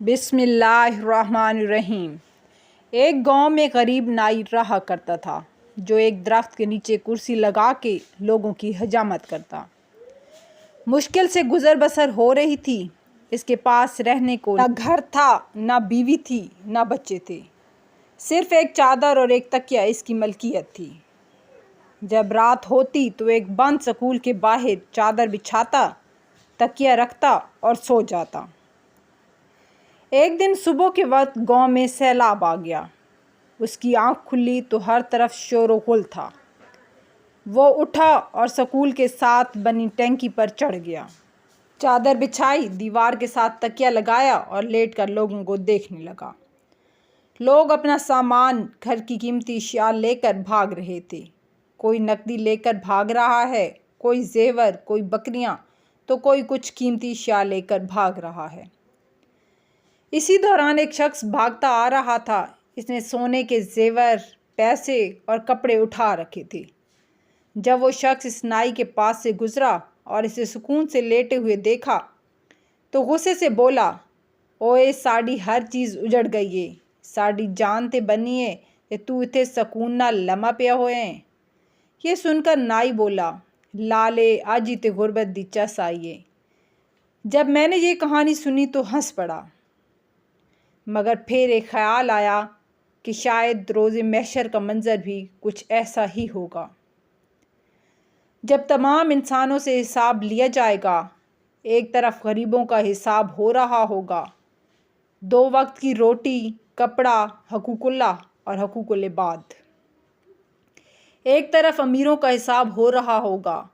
बिस्मिल्लाहिर्रहमानिर्रहीम। एक गांव में गरीब नाई रहा करता था जो एक दरख्त के नीचे कुर्सी लगा के लोगों की हजामत करता। मुश्किल से गुजर बसर हो रही थी। इसके पास रहने को न घर था, न बीवी थी, न बच्चे थे। सिर्फ एक चादर और एक तकिया इसकी मलकियत थी। जब रात होती तो एक बंद स्कूल के बाहर चादर बिछाता, तकिया रखता और सो जाता। एक दिन सुबह के वक्त गांव में सैलाब आ गया। उसकी आंख खुली तो हर तरफ शोर व गुल था। वो उठा और स्कूल के साथ बनी टैंकी पर चढ़ गया। चादर बिछाई, दीवार के साथ तकिया लगाया और लेटकर लोगों को देखने लगा। लोग अपना सामान, घर की कीमती अशिया लेकर भाग रहे थे। कोई नकदी लेकर भाग रहा है, कोई जेवर, कोई बकरियां, तो कोई कुछ कीमती अशिया लेकर भाग रहा है। इसी दौरान एक शख्स भागता आ रहा था। इसने सोने के जेवर, पैसे और कपड़े उठा रखे थे। जब वो शख्स इस नाई के पास से गुजरा और इसे सुकून से लेटे हुए देखा तो गुस्से से बोला, ओए साड़ी हर चीज़ उजड़ गई है, साड़ी जान ते बनी है ते तू इथे सकून ना लमा पिया होए हैं। ये सुनकर नाई बोला, लाले आज ही ते गुरबत दी चस आई है। जब मैंने ये कहानी सुनी तो हंस पड़ा, मगर फिर एक ख्याल आया कि शायद रोज़े महशर का मंज़र भी कुछ ऐसा ही होगा। जब तमाम इंसानों से हिसाब लिया जाएगा, एक तरफ गरीबों का हिसाब हो रहा होगा, 2 वक्त की रोटी, कपड़ा, हकूकुल्लाह और हकूकुल इबाद। एक तरफ अमीरों का हिसाब हो रहा होगा,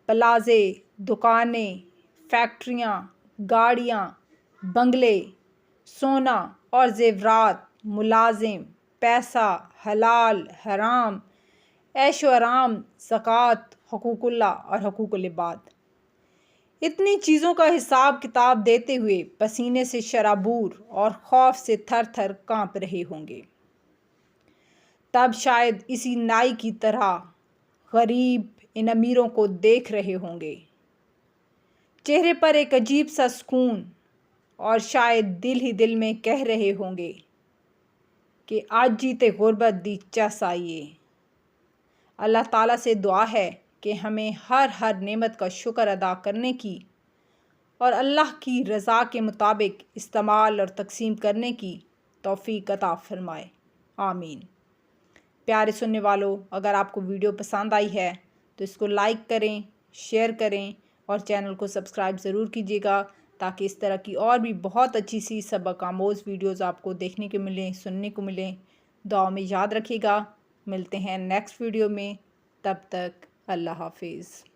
प्लाजे, दुकानें, फैक्ट्रियाँ, गाड़ियाँ, बंगले, सोना और जेवरात, मुलाजिम, पैसा, हलाल, हराम, ऐशो आराम, ज़कात, हकूकुल्लाह और हकूकुल इबाद। इतनी चीज़ों का हिसाब किताब देते हुए पसीने से शराबूर और खौफ से थर थर काँप रहे होंगे। तब शायद इसी नाई की तरह गरीब इन अमीरों को देख रहे होंगे। चेहरे पर एक अजीब सा सुकून और शायद दिल ही दिल में कह रहे होंगे कि आज जीते गुर्बत दी चस आइए। अल्लाह ताला से दुआ है कि हमें हर नेमत का शुक्र अदा करने की और अल्लाह की रज़ा के मुताबिक इस्तेमाल और तकसीम करने की तौफीक अता फरमाए। आमीन। प्यारे सुनने वालों, अगर आपको वीडियो पसंद आई है तो इसको लाइक करें, शेयर करें और चैनल को सब्सक्राइब ज़रूर कीजिएगा ताकि इस तरह की और भी बहुत अच्छी सी सबक आमोज़ वीडियोज़ आपको देखने को मिलें, सुनने को मिलें। दुआ में याद रखिएगा। मिलते हैं नेक्स्ट वीडियो में। तब तक अल्लाह हाफिज़।